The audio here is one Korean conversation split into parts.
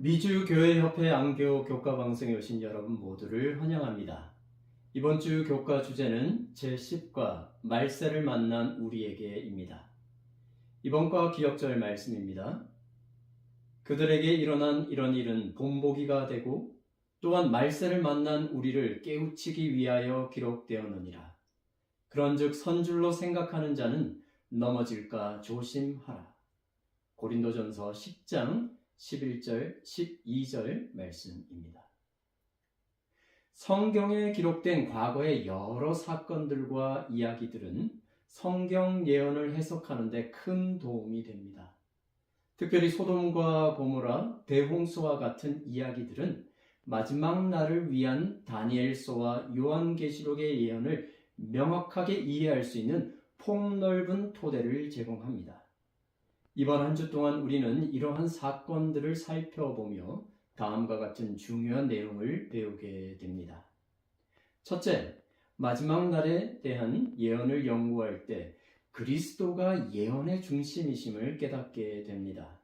미주교회협회 안교 교과 방송에 오신 여러분 모두를 환영합니다. 이번 주 교과 주제는 제10과 말세를 만난 우리에게입니다. 이번 과 기억절 말씀입니다. 그들에게 일어난 이런 일은 본보기가 되고 또한 말세를 만난 우리를 깨우치기 위하여 기록되었느니라. 그런즉 선줄로 생각하는 자는 넘어질까 조심하라. 고린도전서 10장 11절, 12절 말씀입니다. 성경에 기록된 과거의 여러 사건들과 이야기들은 성경 예언을 해석하는 데 큰 도움이 됩니다. 특별히 소돔과 고모라, 대홍수와 같은 이야기들은 마지막 날을 위한 다니엘서와 요한계시록의 예언을 명확하게 이해할 수 있는 폭넓은 토대를 제공합니다. 이번 한 주 동안 우리는 이러한 사건들을 살펴보며 다음과 같은 중요한 내용을 배우게 됩니다. 첫째, 마지막 날에 대한 예언을 연구할 때 그리스도가 예언의 중심이심을 깨닫게 됩니다.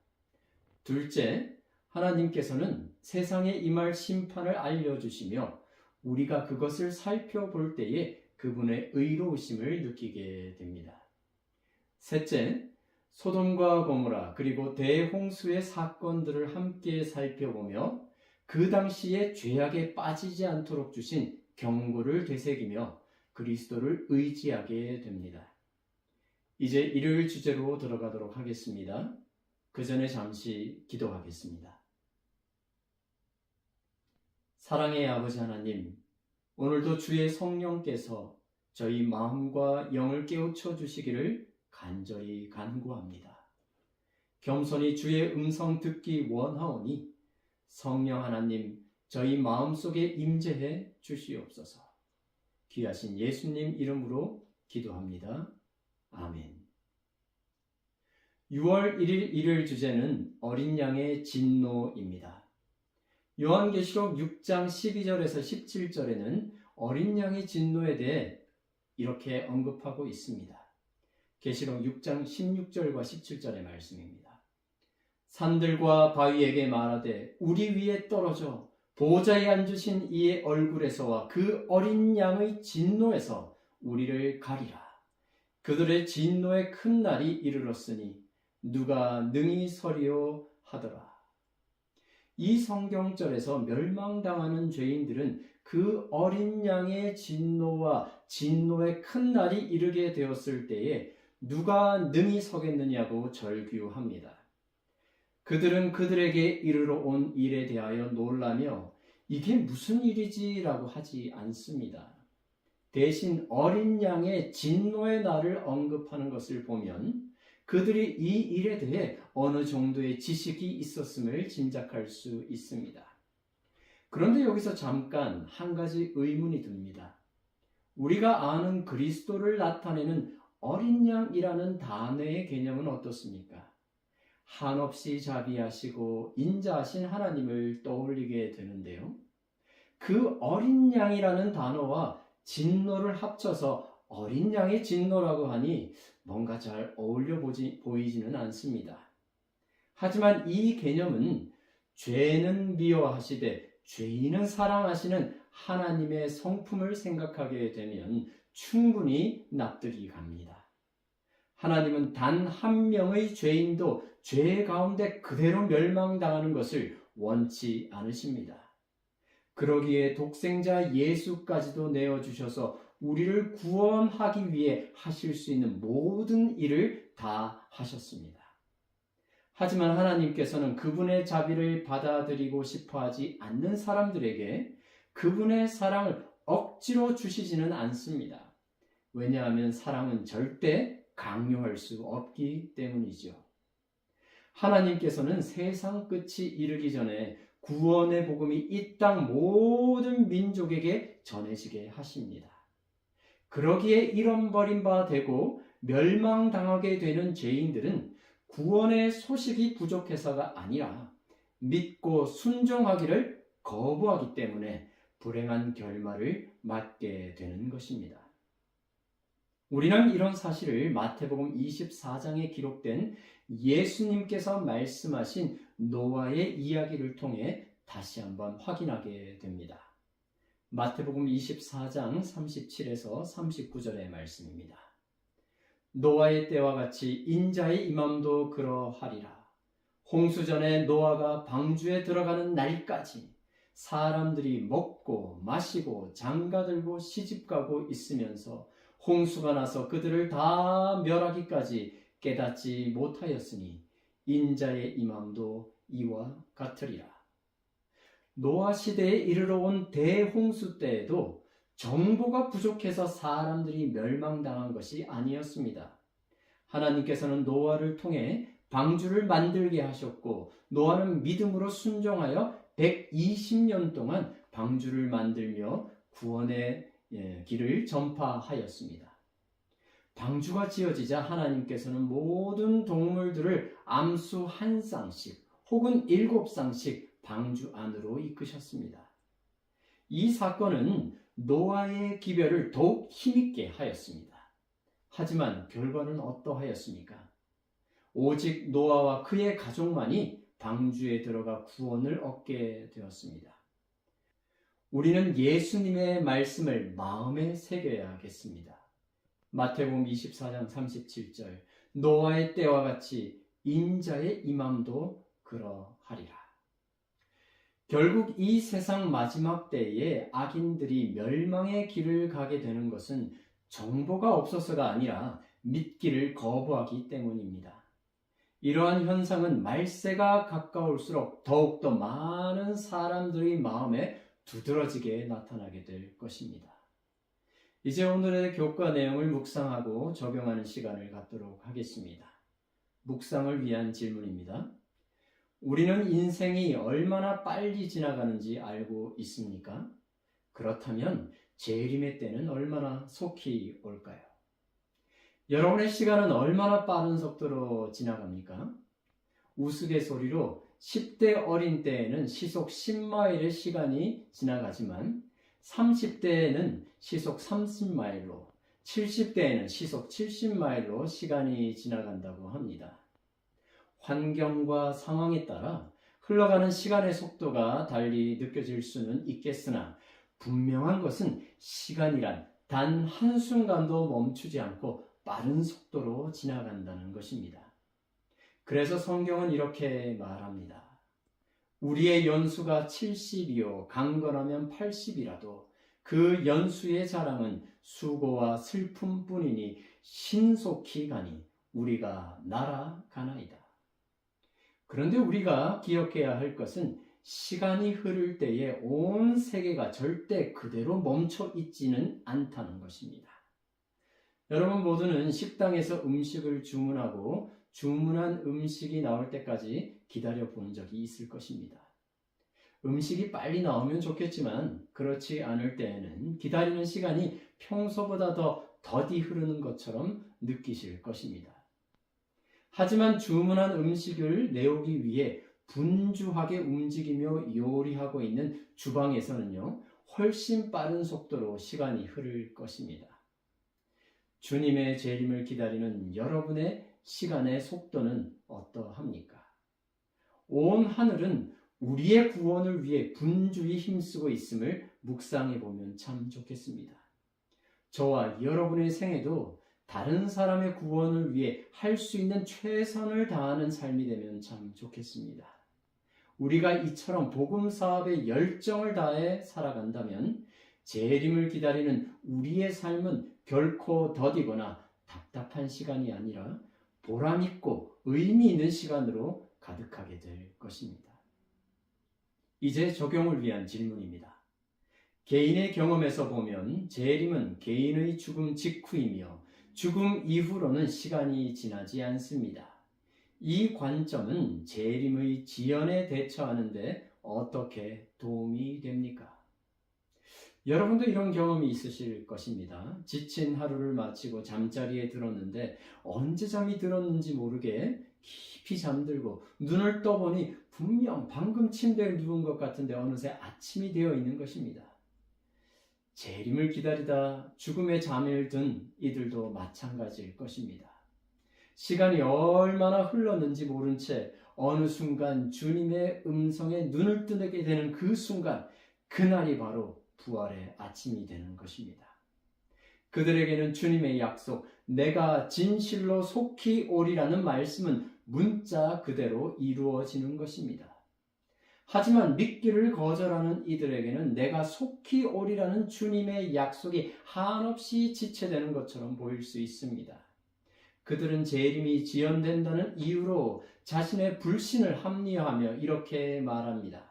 둘째, 하나님께서는 세상에 임할 심판을 알려주시며 우리가 그것을 살펴볼 때에 그분의 의로우심을 느끼게 됩니다. 셋째, 소돔과 고모라 그리고 대홍수의 사건들을 함께 살펴보며 그 당시에 죄악에 빠지지 않도록 주신 경고를 되새기며 그리스도를 의지하게 됩니다. 이제 일요일 주제로 들어가도록 하겠습니다. 그 전에 잠시 기도하겠습니다. 사랑의 아버지 하나님, 오늘도 주의 성령께서 저희 마음과 영을 깨우쳐 주시기를 간절히 간구합니다. 겸손히 주의 음성 듣기 원하오니 성령 하나님 저희 마음속에 임재해 주시옵소서. 귀하신 예수님 이름으로 기도합니다. 아멘. 6월 1일 일요일 주제는 어린 양의 진노입니다. 요한계시록 6장 12절에서 17절에는 어린 양의 진노에 대해 이렇게 언급하고 있습니다. 계시록 6장 16절과 17절의 말씀입니다. 산들과 바위에게 말하되 우리 위에 떨어져 보좌에 앉으신 이의 얼굴에서와 그 어린 양의 진노에서 우리를 가리라. 그들의 진노의 큰 날이 이르렀으니 누가 능히 서리요 하더라. 이 성경절에서 멸망당하는 죄인들은 그 어린 양의 진노와 진노의 큰 날이 이르게 되었을 때에 누가 능히 서겠느냐고 절규합니다. 그들은 그들에게 이르러 온 일에 대하여 놀라며 이게 무슨 일이지라고 하지 않습니다. 대신 어린 양의 진노의 날을 언급하는 것을 보면 그들이 이 일에 대해 어느 정도의 지식이 있었음을 짐작할 수 있습니다. 그런데 여기서 잠깐 한 가지 의문이 듭니다. 우리가 아는 그리스도를 나타내는 어린 양이라는 단어의 개념은 어떻습니까? 한없이 자비하시고 인자하신 하나님을 떠올리게 되는데요. 그 어린 양이라는 단어와 진노를 합쳐서 어린 양의 진노라고 하니 뭔가 잘 어울려 보이지는 않습니다. 하지만 이 개념은 죄는 미워하시되 죄인은 사랑하시는 하나님의 성품을 생각하게 되면 충분히 납득이 갑니다. 하나님은 단 한 명의 죄인도 죄 가운데 그대로 멸망당하는 것을 원치 않으십니다. 그러기에 독생자 예수까지도 내어주셔서 우리를 구원하기 위해 하실 수 있는 모든 일을 다 하셨습니다. 하지만 하나님께서는 그분의 자비를 받아들이고 싶어하지 않는 사람들에게 그분의 사랑을 억지로 주시지는 않습니다. 왜냐하면 사랑은 절대 강요할 수 없기 때문이죠. 하나님께서는 세상 끝이 이르기 전에 구원의 복음이 이 땅 모든 민족에게 전해지게 하십니다. 그러기에 잃어버린 바 되고 멸망당하게 되는 죄인들은 구원의 소식이 부족해서가 아니라 믿고 순종하기를 거부하기 때문에 불행한 결말을 맞게 되는 것입니다. 우리는 이런 사실을 마태복음 24장에 기록된 예수님께서 말씀하신 노아의 이야기를 통해 다시 한번 확인하게 됩니다. 마태복음 24장 37에서 39절의 말씀입니다. 노아의 때와 같이 인자의 임함도 그러하리라. 홍수전에 노아가 방주에 들어가는 날까지 사람들이 먹고 마시고 장가들고 시집가고 있으면서 홍수가 나서 그들을 다 멸하기까지 깨닫지 못하였으니 인자의 임함도 이와 같으리라. 노아 시대에 이르러 온 대홍수 때에도 정보가 부족해서 사람들이 멸망당한 것이 아니었습니다. 하나님께서는 노아를 통해 방주를 만들게 하셨고 노아는 믿음으로 순종하여 120년 동안 방주를 만들며 구원의 길을 전파하였습니다. 방주가 지어지자 하나님께서는 모든 동물들을 암수 한 쌍씩 혹은 7쌍씩 방주 안으로 이끄셨습니다. 이 사건은 노아의 기별을 더욱 힘있게 하였습니다. 하지만 결과는 어떠하였습니까? 오직 노아와 그의 가족만이 방주에 들어가 구원을 얻게 되었습니다. 우리는 예수님의 말씀을 마음에 새겨야겠습니다. 마태복음 24장 37절 노아의 때와 같이 인자의 임함도 그러하리라. 결국 이 세상 마지막 때에 악인들이 멸망의 길을 가게 되는 것은 정보가 없어서가 아니라 믿기를 거부하기 때문입니다. 이러한 현상은 말세가 가까울수록 더욱더 많은 사람들의 마음에 두드러지게 나타나게 될 것입니다. 이제 오늘의 교과 내용을 묵상하고 적용하는 시간을 갖도록 하겠습니다. 묵상을 위한 질문입니다. 우리는 인생이 얼마나 빨리 지나가는지 알고 있습니까? 그렇다면 재림의 때는 얼마나 속히 올까요? 여러분의 시간은 얼마나 빠른 속도로 지나갑니까? 우스갯소리로 10대 어린 때에는 시속 10마일의 시간이 지나가지만 30대에는 시속 30마일로 70대에는 시속 70마일로 시간이 지나간다고 합니다. 환경과 상황에 따라 흘러가는 시간의 속도가 달리 느껴질 수는 있겠으나 분명한 것은 시간이란 단 한순간도 멈추지 않고 빠른 속도로 지나간다는 것입니다. 그래서 성경은 이렇게 말합니다. 우리의 연수가 70이요 강건하면 80이라도 그 연수의 자랑은 수고와 슬픔뿐이니 신속히 가니 우리가 날아가나이다. 그런데 우리가 기억해야 할 것은 시간이 흐를 때에 온 세계가 절대 그대로 멈춰 있지는 않다는 것입니다. 여러분 모두는 식당에서 음식을 주문하고 주문한 음식이 나올 때까지 기다려 본 적이 있을 것입니다. 음식이 빨리 나오면 좋겠지만 그렇지 않을 때에는 기다리는 시간이 평소보다 더 더디 흐르는 것처럼 느끼실 것입니다. 하지만 주문한 음식을 내오기 위해 분주하게 움직이며 요리하고 있는 주방에서는요, 훨씬 빠른 속도로 시간이 흐를 것입니다. 주님의 재림을 기다리는 여러분의 시간의 속도는 어떠합니까? 온 하늘은 우리의 구원을 위해 분주히 힘쓰고 있음을 묵상해 보면 참 좋겠습니다. 저와 여러분의 생애도 다른 사람의 구원을 위해 할 수 있는 최선을 다하는 삶이 되면 참 좋겠습니다. 우리가 이처럼 복음 사업에 열정을 다해 살아간다면 재림을 기다리는 우리의 삶은 결코 더디거나 답답한 시간이 아니라 보람 있고 의미 있는 시간으로 가득하게 될 것입니다. 이제 적용을 위한 질문입니다. 개인의 경험에서 보면 재림은 개인의 죽음 직후이며 죽음 이후로는 시간이 지나지 않습니다. 이 관점은 재림의 지연에 대처하는 데 어떻게 도움이 됩니까? 여러분도 이런 경험이 있으실 것입니다. 지친 하루를 마치고 잠자리에 들었는데 언제 잠이 들었는지 모르게 깊이 잠들고 눈을 떠보니 분명 방금 침대에 누운 것 같은데 어느새 아침이 되어 있는 것입니다. 재림을 기다리다 죽음의 잠을 든 이들도 마찬가지일 것입니다. 시간이 얼마나 흘렀는지 모른 채 어느 순간 주님의 음성에 눈을 뜨게 되는 그 순간, 그날이 바로 부활의 아침이 되는 것입니다. 그들에게는 주님의 약속, 내가 진실로 속히 오리라는 말씀은 문자 그대로 이루어지는 것입니다. 하지만 믿기를 거절하는 이들에게는 내가 속히 오리라는 주님의 약속이 한없이 지체되는 것처럼 보일 수 있습니다. 그들은 재림이 지연된다는 이유로 자신의 불신을 합리화하며 이렇게 말합니다.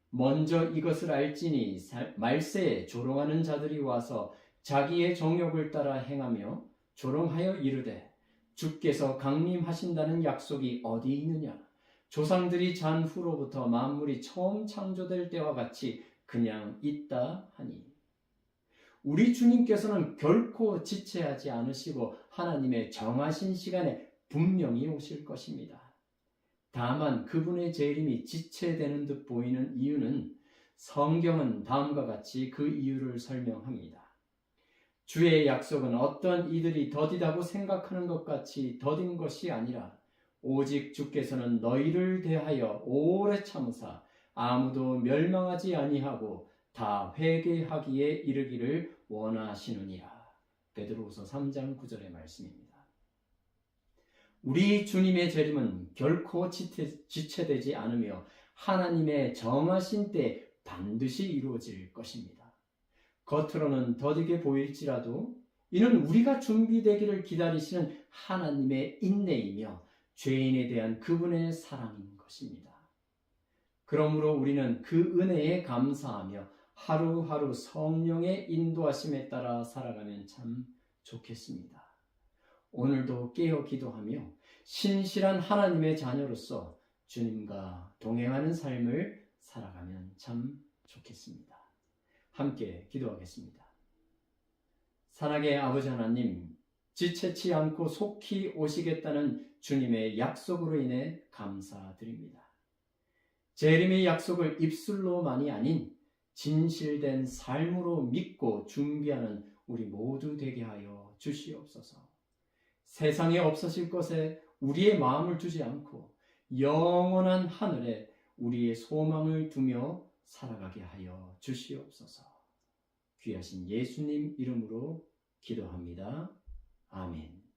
먼저 이것을 알지니 말세에 조롱하는 자들이 와서 자기의 정욕을 따라 행하며 조롱하여 이르되 주께서 강림하신다는 약속이 어디 있느냐? 조상들이 잔 후로부터 만물이 처음 창조될 때와 같이 그냥 있다 하니. 우리 주님께서는 결코 지체하지 않으시고 하나님의 정하신 시간에 분명히 오실 것입니다. 다만 그분의 재림이 지체되는 듯 보이는 이유는 성경은 다음과 같이 그 이유를 설명합니다. 주의 약속은 어떤 이들이 더디다고 생각하는 것 같이 더딘 것이 아니라 오직 주께서는 너희를 대하여 오래 참으사 아무도 멸망하지 아니하고 다 회개하기에 이르기를 원하시느니라. 베드로후서 3장 9절의 말씀입니다. 우리 주님의 재림은 결코 지체되지 않으며 하나님의 정하신 때 반드시 이루어질 것입니다. 겉으로는 더디게 보일지라도 이는 우리가 준비되기를 기다리시는 하나님의 인내이며 죄인에 대한 그분의 사랑인 것입니다. 그러므로 우리는 그 은혜에 감사하며 하루하루 성령의 인도하심에 따라 살아가면 참 좋겠습니다. 오늘도 깨어 기도하며 신실한 하나님의 자녀로서 주님과 동행하는 삶을 살아가면 참 좋겠습니다. 함께 기도하겠습니다. 사랑의 아버지 하나님, 지체치 않고 속히 오시겠다는 주님의 약속으로 인해 감사드립니다. 재림의 약속을 입술로만이 아닌 진실된 삶으로 믿고 준비하는 우리 모두 되게 하여 주시옵소서. 세상에 없어질 것에 우리의 마음을 두지 않고 영원한 하늘에 우리의 소망을 두며 살아가게 하여 주시옵소서. 귀하신 예수님 이름으로 기도합니다. 아멘.